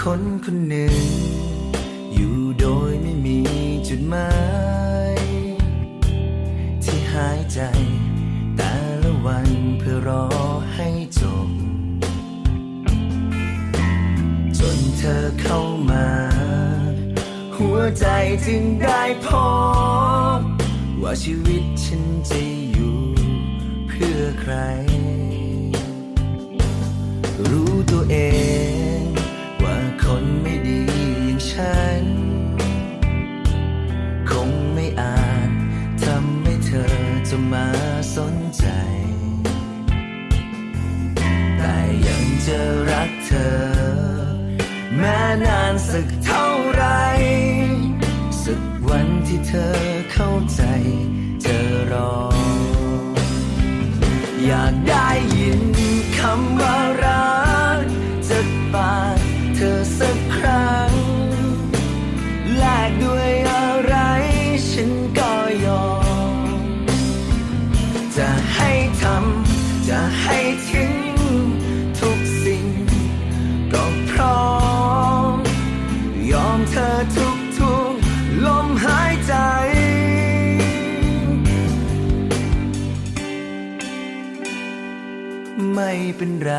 คนคนหนึ่งอยู่โดยไม่มีจุดหมายที่หายใจแต่ละวันเพื่อรอให้จบจนเธอเข้ามาหัวใจจึงได้พบว่าชีวิตฉันจะอยู่เพื่อใครรู้ตัวเองว่าคนไม่ดีอย่างฉันคงไม่อาจทำให้เธอจะมาสนใจแต่ยังจะรักเธอแม้นานสักเท่าไรสักวันที่เธอเข้าใจจะรออยากได้ยินคำว่ารักจากปากเธอสักครั้งแลกด้วยอะไรฉันก็ยอมจะให้ทำจะให้ทิ้งทุกสิ่งก็พร้อมยอมเธอทุกลมหายใจไม่เป็นไร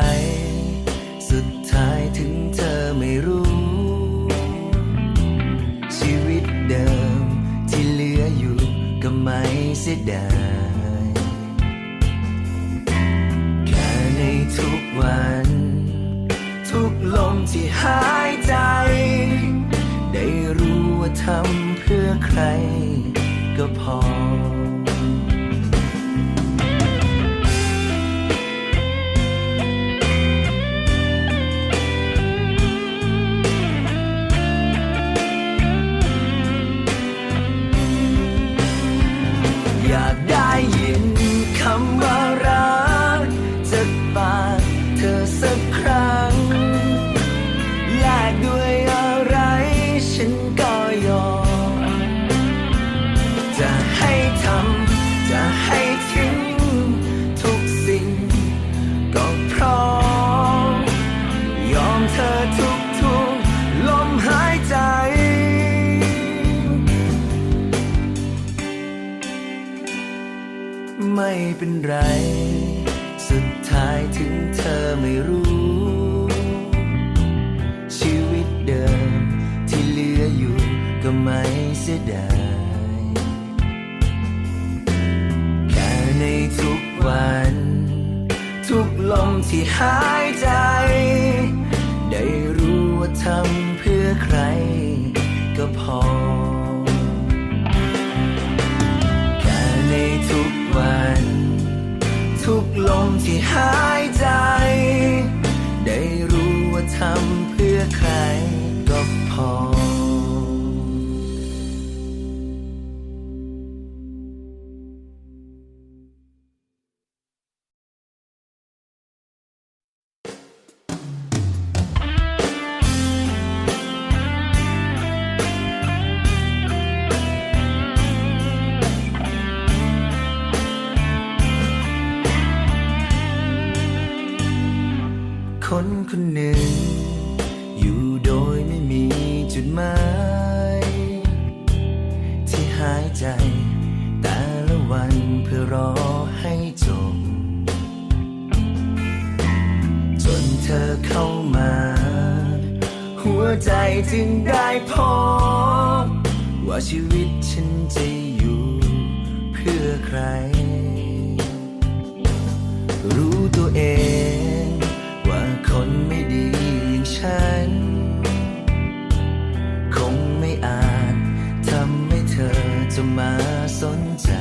สุดท้ายถึงเธอไม่รู้ชีวิตเดิมที่เหลืออยู่ก็ไม่เสียดายแค่ในทุกวันทุกลมที่หายใจได้รู้ว่าทำเพื่อใครก็พออยากได้ยินคำว่ารักจากปากเธอสักครั้งแลกด้วยอะไรฉันก็ยอมจะให้ทำจะให้ทิ้งทุกสิ่งก็พร้อมยอมเธอทุกลมหายใจไม่เป็นไรสุดท้ายถึงเธอไม่รู้ชีวิตเดิมที่เหลืออยู่ก็ไม่เสียดายแค่ในทุกวันทุกลมที่หายใจได้รู้ว่าทำเพื่อใครก็พอแค่ในทุกวันทุกลมที่หายใจได้รู้ว่าทำเพื่อใครก็พอคนคนหนึ่งอยู่โดยไม่มีจุดหมายที่หายใจแต่ละวันเพื่อรอให้จบจนเธอเข้ามาหัวใจจึงได้พบว่าชีวิตฉันจะอยู่เพื่อใครรู้ตัวเองว่าคนไม่ดีอย่างฉันคงไม่อาจทำให้เธอจะมาสนใจ